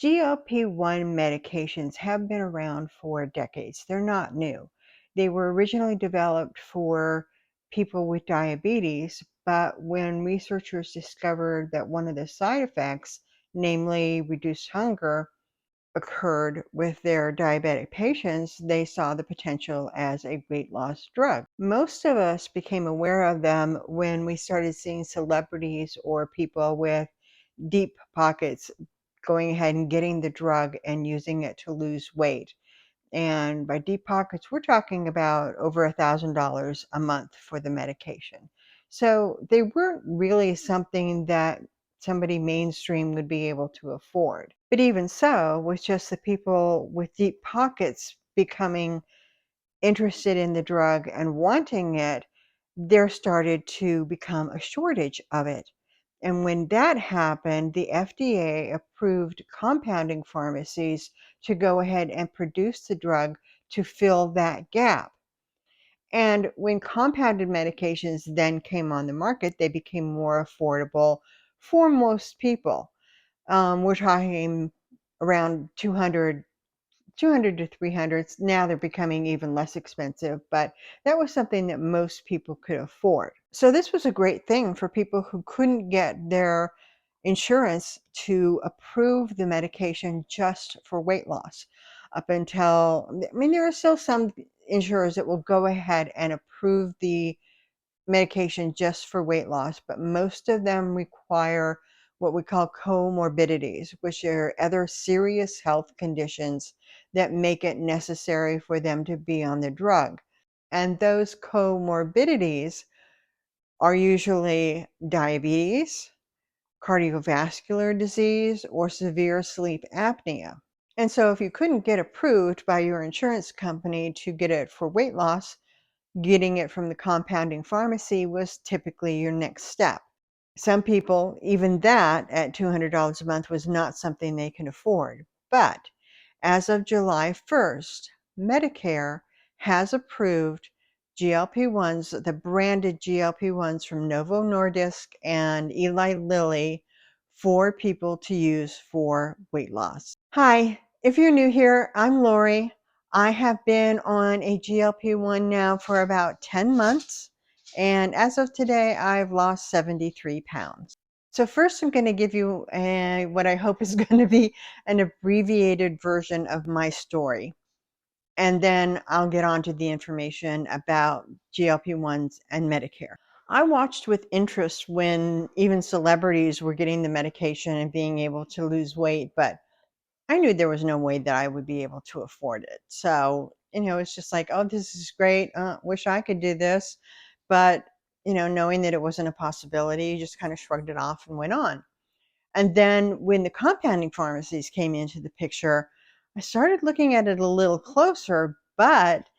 GLP-1 medications have been around for decades. They're not new. They were originally developed for people with diabetes, but when researchers discovered that one of the side effects, namely reduced hunger, occurred with their diabetic patients, they saw the potential as a weight loss drug. Most of us became aware of them when we started seeing celebrities or people with deep pockets going ahead and getting the drug and using it to lose weight. And by deep pockets, we're talking about over $1,000 a month for the medication. So they weren't really something that somebody mainstream would be able to afford. But even so, with just the people with deep pockets becoming interested in the drug and wanting it, there started to become a shortage of it. And when that happened, the FDA approved compounding pharmacies to go ahead and produce the drug to fill that gap. And when compounded medications then came on the market, they became more affordable for most people. We're talking around 200 to 300. Now they're becoming even less expensive, but that was something that most people could afford. So this was a great thing for people who couldn't get their insurance to approve the medication just for weight loss. Up until, I mean, there are still some insurers that will go ahead and approve the medication just for weight loss, but most of them require what we call comorbidities, which are other serious health conditions that make it necessary for them to be on the drug. And those comorbidities are usually diabetes, cardiovascular disease, or severe sleep apnea. And so if you couldn't get approved by your insurance company to get it for weight loss, getting it from the compounding pharmacy was typically your next step. Some people, even that at $200 a month was not something they can afford. But as of July 1st, Medicare has approved GLP-1s, the branded GLP-1s from Novo Nordisk and Eli Lilly for people to use for weight loss. Hi, if you're new here, I'm Lori. I have been on a GLP-1 now for about 10 months, and as of today, I've lost 73 pounds. So first, I'm going to give you what I hope is going to be an abbreviated version of my story, and then I'll get on to the information about GLP-1s and Medicare. I watched with interest when even celebrities were getting the medication and being able to lose weight, but I knew there was no way that I would be able to afford it. So, it's just like, oh, this is great. Wish I could do this. But, knowing that it wasn't a possibility, just kind of shrugged it off and went on. And then when the compounding pharmacies came into the picture, I started looking at it a little closer, but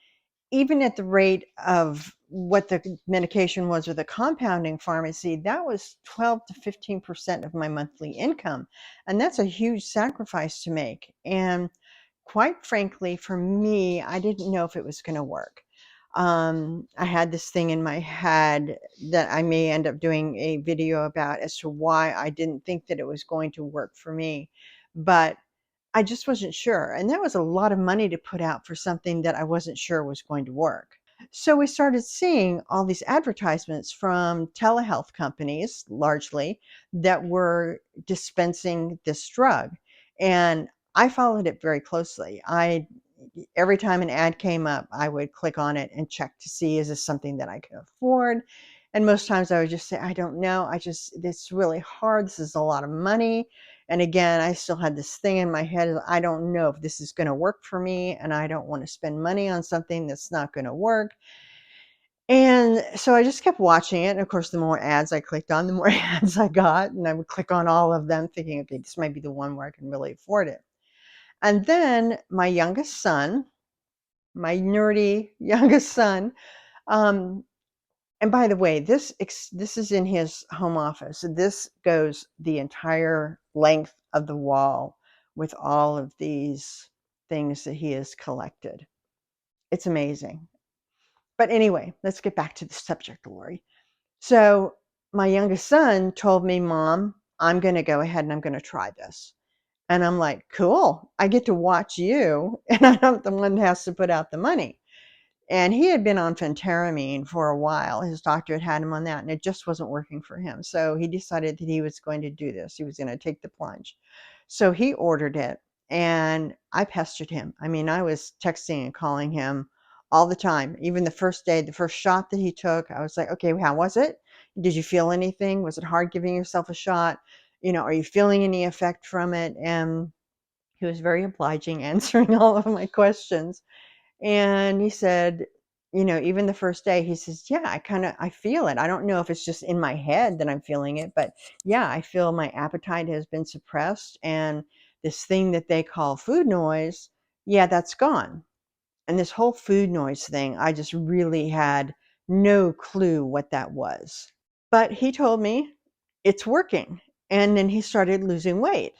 even at the rate of what the medication was with a compounding pharmacy, that was 12 to 15% of my monthly income. And that's a huge sacrifice to make. And quite frankly, for me, I didn't know if it was going to work. I had this thing in my head that I may end up doing a video about as to why I didn't think that it was going to work for me. But I just wasn't sure. And that was a lot of money to put out for something that I wasn't sure was going to work. So we started seeing all these advertisements from telehealth companies, largely, that were dispensing this drug. And I followed it very closely. Every time an ad came up, I would click on it and check to see, is this something that I can afford? And most times I would just say, I don't know. It's really hard. This is a lot of money. And again, I still had this thing in my head. I don't know if this is going to work for me, and I don't want to spend money on something that's not going to work. And so I just kept watching it. And of course, the more ads I clicked on, the more ads I got. And I would click on all of them thinking, okay, this might be the one where I can really afford it. And then my youngest son, my nerdy youngest son, um, and by the way, this is in his home office. This goes the entire length of the wall with all of these things that he has collected. It's amazing. But anyway, let's get back to the subject, Lori. So my youngest son told me, Mom, I'm going to go ahead and I'm going to try this. And I'm like, cool, I get to watch you, and I'm not the one that has to put out the money. And he had been on phentermine for a while. His doctor had him on that, and it just wasn't working for him. So he decided that he was going to do this. He was going to take the plunge. So he ordered it, and I pestered him. I mean, I was texting and calling him all the time. Even the first day, the first shot that he took, I was like, okay, how was it? Did you feel anything? Was it hard giving yourself a shot? Are you feeling any effect from it? And he was very obliging, answering all of my questions. And he said, even the first day, he says, yeah, I feel it. I don't know if it's just in my head that I'm feeling it, but yeah, I feel my appetite has been suppressed. And this thing that they call food noise, yeah, that's gone. And this whole food noise thing, I just really had no clue what that was. But he told me it's working. And then he started losing weight.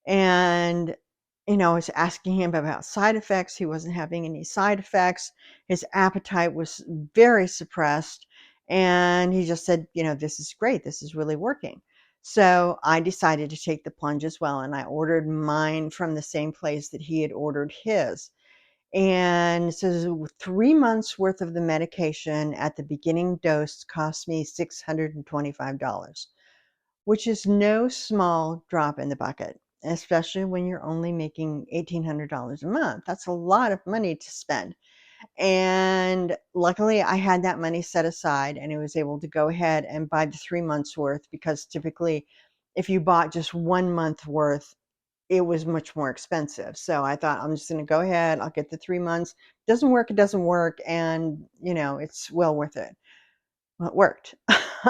And, I was asking him about side effects. He wasn't having any side effects. His appetite was very suppressed. And he just said, this is great. This is really working. So I decided to take the plunge as well. And I ordered mine from the same place that he had ordered his. And so 3 months worth of the medication at the beginning dose cost me $625, which is no small drop in the bucket, especially when you're only making $1,800 a month. That's a lot of money to spend. And luckily, I had that money set aside and I was able to go ahead and buy the 3 months worth, because typically, if you bought just 1 month worth, it was much more expensive. So I thought, I'm just going to go ahead, I'll get the 3 months. Doesn't work, it doesn't work. And, it's well worth it. Well, it worked.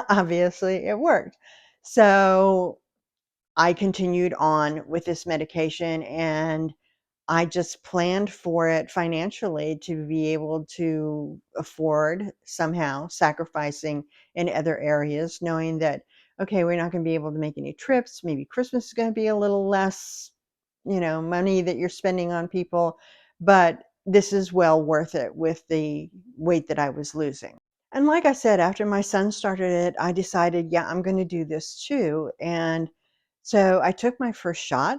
Obviously, it worked. So I continued on with this medication, and I just planned for it financially to be able to afford somehow sacrificing in other areas, knowing that, okay, we're not going to be able to make any trips. Maybe Christmas is going to be a little less, money that you're spending on people, but this is well worth it with the weight that I was losing. And like I said, after my son started it, I decided, yeah, I'm going to do this too. And so I took my first shot,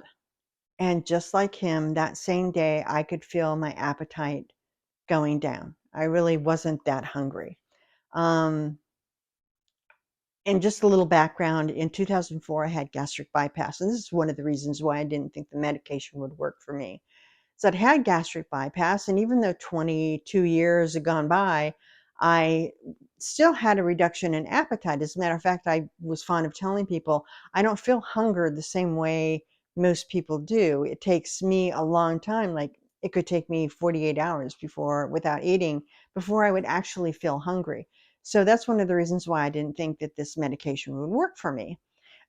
and just like him, that same day, I could feel my appetite going down. I really wasn't that hungry. Um, and just a little background, in 2004, I had gastric bypass. And this is one of the reasons why I didn't think the medication would work for me. So I'd had gastric bypass, and even though 22 years had gone by, I still had a reduction in appetite. As a matter of fact, I was fond of telling people I don't feel hunger the same way most people do. It takes me a long time, like it could take me 48 hours without eating, before I would actually feel hungry. So that's one of the reasons why I didn't think that this medication would work for me.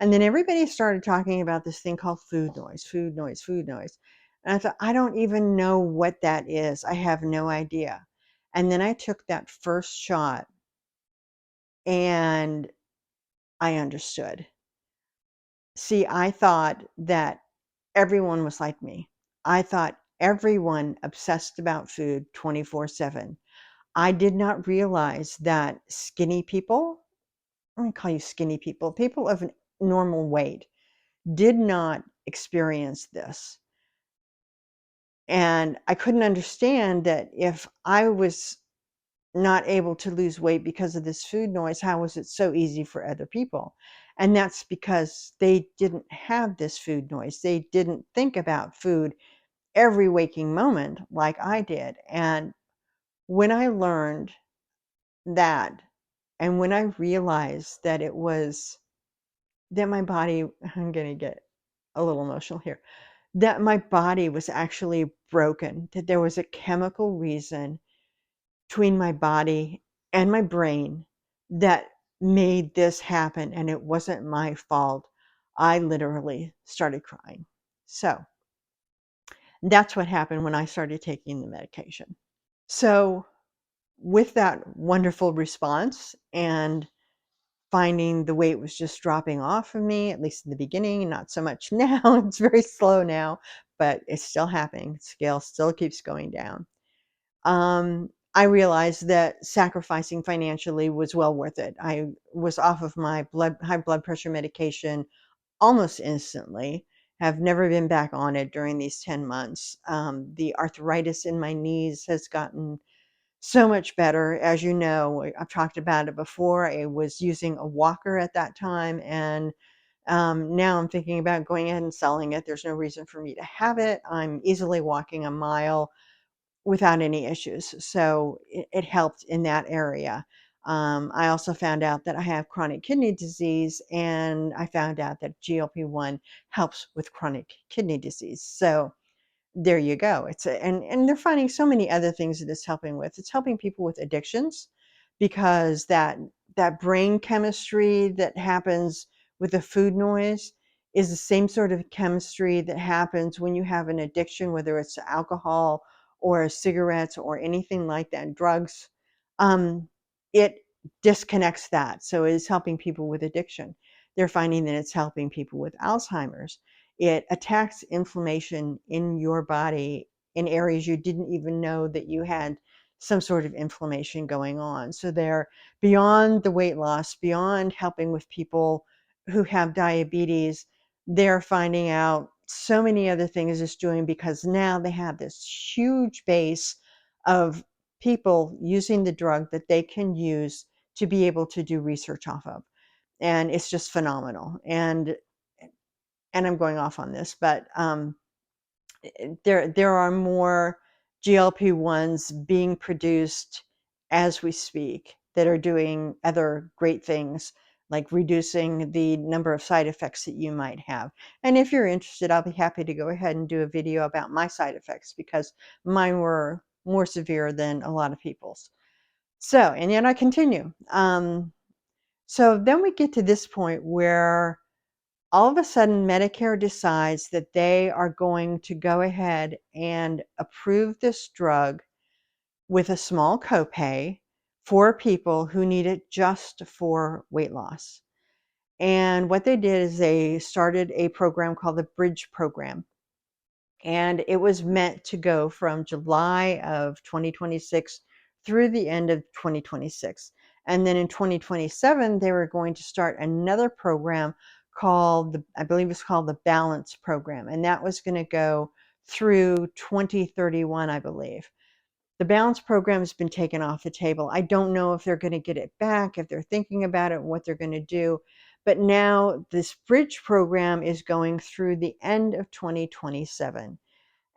And then everybody started talking about this thing called food noise, food noise, food noise. And I thought, I don't even know what that is. I have no idea. And then I took that first shot and I understood. See, I thought that everyone was like me. I thought everyone obsessed about food 24/7. I did not realize that skinny people, I'm going to call you skinny people, people of normal weight, did not experience this. And I couldn't understand that if I was not able to lose weight because of this food noise, how was it so easy for other people? And that's because they didn't have this food noise. They didn't think about food every waking moment like I did. And when I learned that, and when I realized that it was that my body, I'm going to get a little emotional here, that my body was actually broken, that there was a chemical reason between my body and my brain that made this happen, and it wasn't my fault. I literally started crying. So that's what happened when I started taking the medication. So with that wonderful response and finding the weight was just dropping off of me, at least in the beginning, not so much now. It's very slow now, but it's still happening. The scale still keeps going down. I realized that sacrificing financially was well worth it. I was off of my high blood pressure medication almost instantly. have never been back on it during these 10 months. The arthritis in my knees has gotten so much better. As you know, I've talked about it before. I was using a walker at that time, and now I'm thinking about going ahead and selling it. There's no reason for me to have it. I'm easily walking a mile without any issues. So it helped in that area. I also found out that I have chronic kidney disease, and I found out that GLP-1 helps with chronic kidney disease. So there you go. And they're finding so many other things that it's helping with. It's helping people with addictions, because that brain chemistry that happens with the food noise is the same sort of chemistry that happens when you have an addiction, whether it's to alcohol or cigarettes or anything like that, drugs. Um, it disconnects that. So it is helping people with addiction. They're finding that it's helping people with Alzheimer's. It attacks inflammation in your body in areas you didn't even know that you had some sort of inflammation going on. So they're beyond the weight loss, beyond helping with people who have diabetes. They're finding out so many other things it's doing, because now they have this huge base of people using the drug that they can use to be able to do research off of. And it's just phenomenal. And I'm going off on this, but there are more GLP-1s being produced as we speak that are doing other great things, like reducing the number of side effects that you might have. And if you're interested, I'll be happy to go ahead and do a video about my side effects, because mine were more severe than a lot of people's. So, and yet I continue. So then we get to this point where all of a sudden Medicare decides that they are going to go ahead and approve this drug with a small copay for people who need it just for weight loss. And what they did is they started a program called the Bridge Program. And it was meant to go from July of 2026 through the end of 2026. And then in 2027, they were going to start another program called, I believe it's called the Balance Program. And that was going to go through 2031, I believe. The Balance Program has been taken off the table. I don't know if they're going to get it back, if they're thinking about it, what they're going to do. But now this Bridge Program is going through the end of 2027.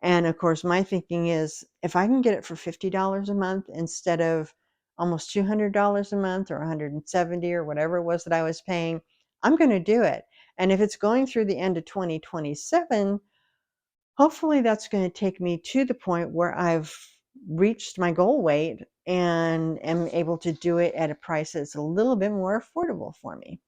And of course, my thinking is, if I can get it for $50 a month instead of almost $200 a month, or $170, or whatever it was that I was paying, I'm going to do it. And if it's going through the end of 2027, hopefully that's going to take me to the point where I've reached my goal weight and am able to do it at a price that's a little bit more affordable for me.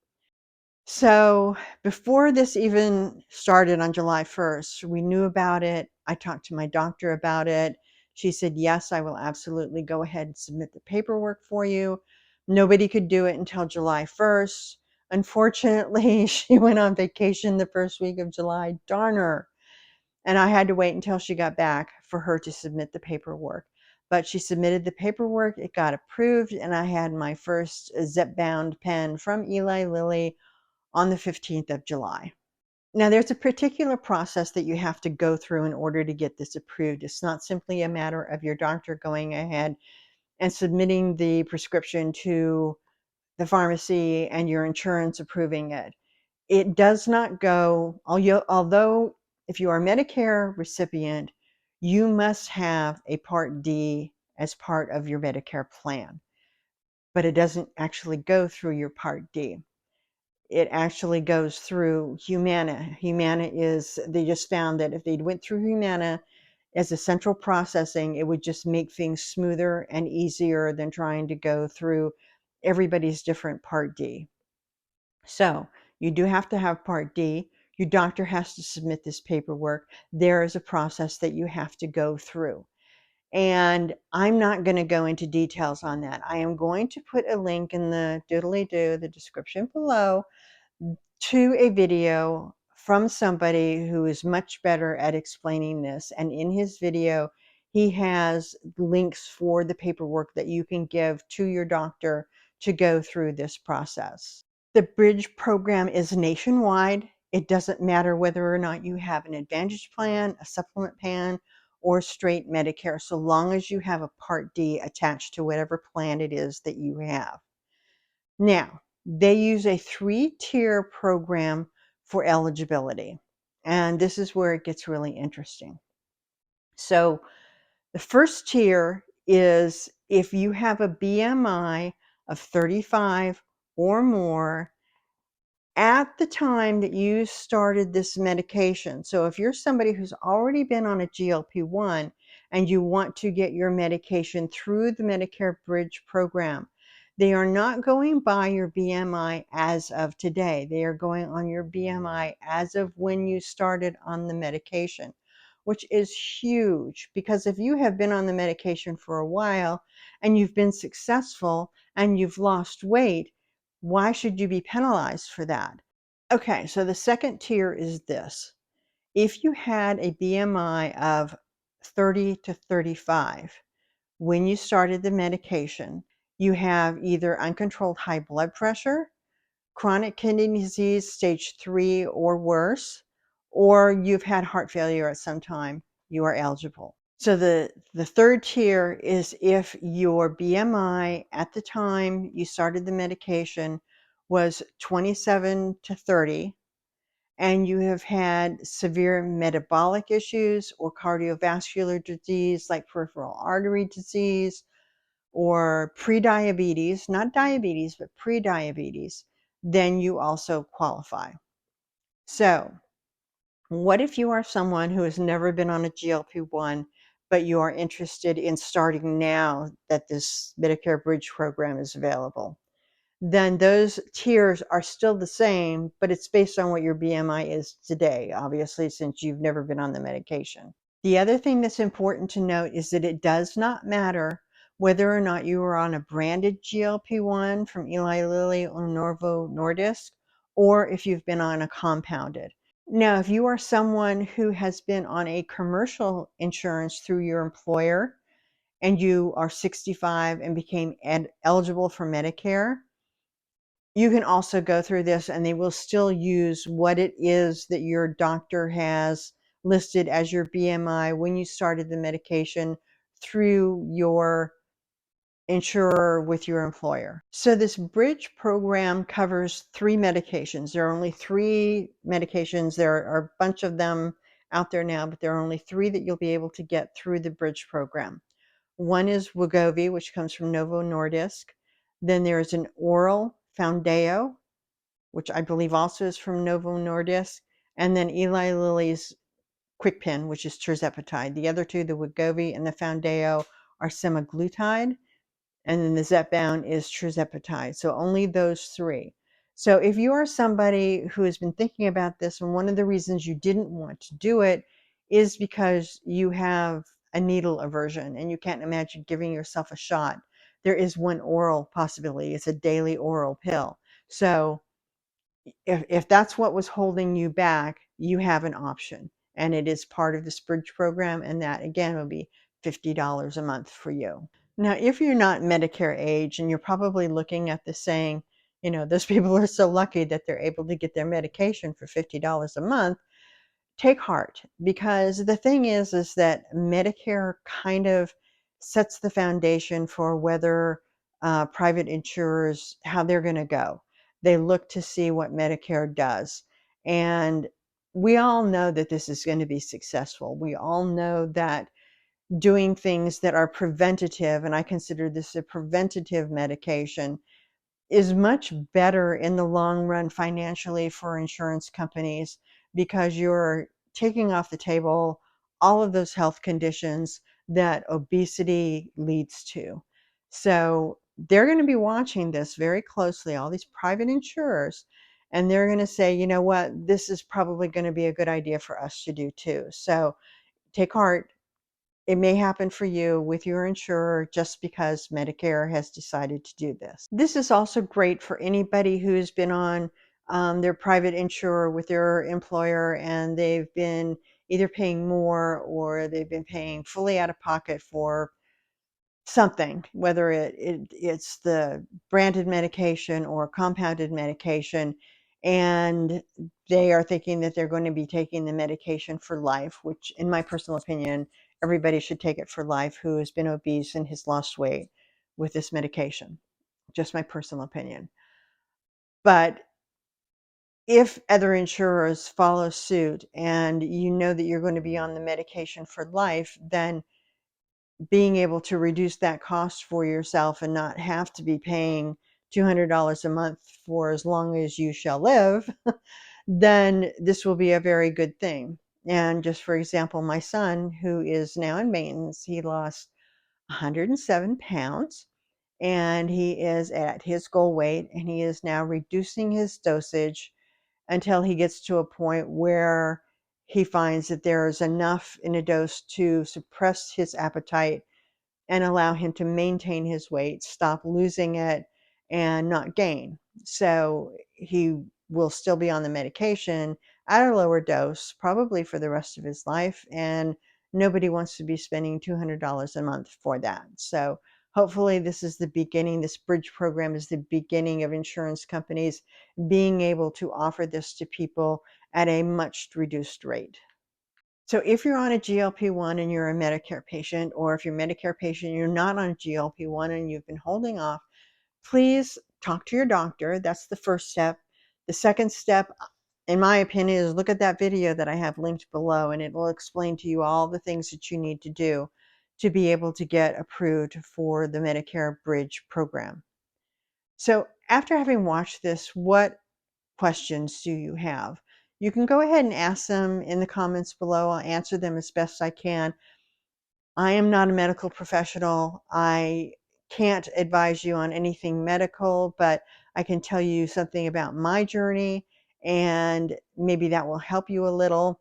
So before this even started on July 1st, we knew about it. I talked to my doctor about it. She said, yes, I will absolutely go ahead and submit the paperwork for you. Nobody could do it until July 1st. Unfortunately, she went on vacation the first week of July. Darn her. And I had to wait until she got back for her to submit the paperwork. But she submitted the paperwork, it got approved, and I had my first zip-bound pen from Eli Lilly on the 15th of July. Now, there's a particular process that you have to go through in order to get this approved. It's not simply a matter of your doctor going ahead and submitting the prescription to the pharmacy and your insurance approving it. It does not go, although if you are a Medicare recipient, you must have a Part D as part of your Medicare plan, but it doesn't actually go through your Part D. It actually goes through Humana. Humana is, they just found that if they went through Humana as a central processing, it would just make things smoother and easier than trying to go through everybody's different Part D. So you do have to have Part D. Your doctor has to submit this paperwork. There is a process that you have to go through. And I'm not going to go into details on that. I am going to put a link in the doodly-doo, the description below, to a video from somebody who is much better at explaining this. And in his video, he has links for the paperwork that you can give to your doctor to go through this process. The Bridge program is nationwide. It doesn't matter whether or not you have an Advantage plan, a supplement plan, or straight Medicare, so long as you have a Part D attached to whatever plan it is that you have. Now, they use a 3-tier program for eligibility, and this is where it gets really interesting. So the first tier is if you have a BMI of 35 or more at the time that you started this medication. So if you're somebody who's already been on a GLP-1 and you want to get your medication through the Medicare Bridge Program, they are not going by your BMI as of today. They are going on your BMI as of when you started on the medication, which is huge because if you have been on the medication for a while and you've been successful and you've lost weight, why should you be penalized for that? Okay, so the second tier is this. If you had a BMI of 30 to 35 when you started the medication, you have either uncontrolled high blood pressure, chronic kidney disease stage 3 or worse, or you've had heart failure at some time, you are eligible. So the third tier is if your BMI at the time you started the medication was 27 to 30 and you have had severe metabolic issues or cardiovascular disease like peripheral artery disease or prediabetes, not diabetes, but prediabetes, then you also qualify. So what if you are someone who has never been on a GLP-1, but you are interested in starting now that this Medicare Bridge program is available? Then those tiers are still the same, but it's based on what your BMI is today, obviously, since you've never been on the medication. The other thing that's important to note is that it does not matter whether or not you are on a branded GLP-1 from Eli Lilly or Novo Nordisk, or if you've been on a compounded. Now, if you are someone who has been on a commercial insurance through your employer and you are 65 and became eligible for Medicare, you can also go through this and they will still use what it is that your doctor has listed as your BMI when you started the medication through your insurer with your employer. So this bridge program covers 3 medications. There are only 3 medications. There are a bunch of them out there now, but there are only 3 that you'll be able to get through the bridge program. One is Wegovy, which comes from Novo Nordisk. Then there's an oral Foundayo, which I believe also is from Novo Nordisk. And then Eli Lilly's QuickPen, which is tirzepatide. The other 2, the Wegovy and the Foundayo, are semaglutide. And then the Zepbound is tirzepatide. So only those 3. So if you are somebody who has been thinking about this, and one of the reasons you didn't want to do it is because you have a needle aversion and you can't imagine giving yourself a shot, there is one oral possibility. It's a daily oral pill. So if that's what was holding you back, you have an option. And it is part of this bridge program. And that, again, will be $50 a month for you. Now, if you're not Medicare age and you're probably looking at this saying, those people are so lucky that they're able to get their medication for $50 a month, take heart, because the thing is that Medicare kind of sets the foundation for whether private insurers, how they're going to go. They look to see what Medicare does. And we all know that this is going to be successful. We all know that doing things that are preventative, and I consider this a preventative medication, is much better in the long run financially for insurance companies because you're taking off the table all of those health conditions that obesity leads to. So they're going to be watching this very closely, all these private insurers, and they're going to say, you know what, this is probably going to be a good idea for us to do too. So take heart. It may happen for you with your insurer just because Medicare has decided to do this. This is also great for anybody who's been on their private insurer with their employer and they've been either paying more or they've been paying fully out of pocket for something, whether it's the branded medication or compounded medication, and they are thinking that they're going to be taking the medication for life, which, in my personal opinion, everybody should take it for life who has been obese and has lost weight with this medication. Just my personal opinion. But if other insurers follow suit and you know that you're going to be on the medication for life, then being able to reduce that cost for yourself and not have to be paying $200 a month for as long as you shall live, then this will be a very good thing. And just for example, my son, who is now in maintenance, he lost 107 pounds and he is at his goal weight, and he is now reducing his dosage until he gets to a point where he finds that there is enough in a dose to suppress his appetite and allow him to maintain his weight, stop losing it, and not gain. So he will still be on the medication at a lower dose, probably for the rest of his life. And nobody wants to be spending $200 a month for that. So hopefully this is the beginning. This bridge program is the beginning of insurance companies being able to offer this to people at a much reduced rate. So if you're on a GLP-1 and you're a Medicare patient, or if you're a Medicare patient and you're not on a GLP-1 and you've been holding off, please talk to your doctor. That's the first step. The second step, in my opinion, is look at that video that I have linked below, and it will explain to you all the things that you need to do to be able to get approved for the Medicare Bridge Program. So after having watched this, what questions do you have? You can go ahead and ask them in the comments below. I'll answer them as best I can. I am not a medical professional. I can't advise you on anything medical, but I can tell you something about my journey, and maybe that will help you a little.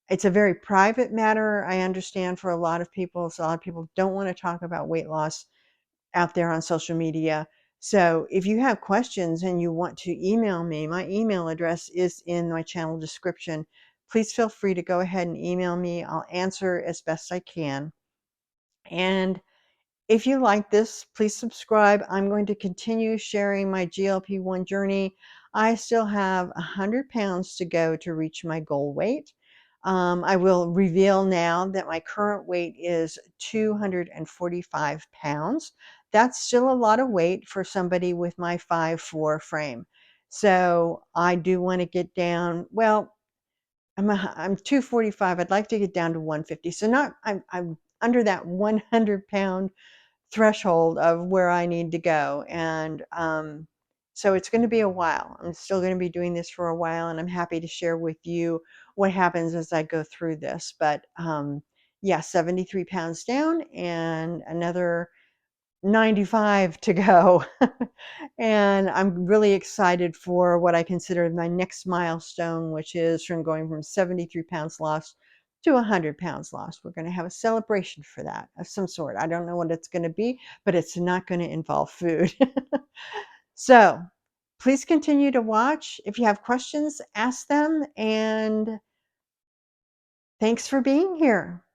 It's a very private matter, I understand, for a lot of people. So a lot of people don't want to talk about weight loss out there on social media. So if you have questions and you want to email me, my email address is in my channel description. Please feel free to go ahead and email me. I'll answer as best I can. And if you like this, please subscribe. I'm going to continue sharing my GLP-1 journey. I still have 100 pounds to go to reach my goal weight. I will reveal now that my current weight is 245 pounds. That's still a lot of weight for somebody with my 5'4" frame. So I do want to get down, well, I'm 245. I'd like to get down to 150. So not, I'm under that 100-pound threshold of where I need to go. And so it's going to be a while. I'm still going to be doing this for a while, and I'm happy to share with you what happens as I go through this. But yeah, 73 pounds down and another 95 to go. And I'm really excited for what I consider my next milestone, which is from going from 73 pounds lost to 100 pounds lost. We're going to have a celebration for that of some sort. I don't know what it's going to be, but it's not going to involve food. So please continue to watch. If you have questions, ask them. And thanks for being here.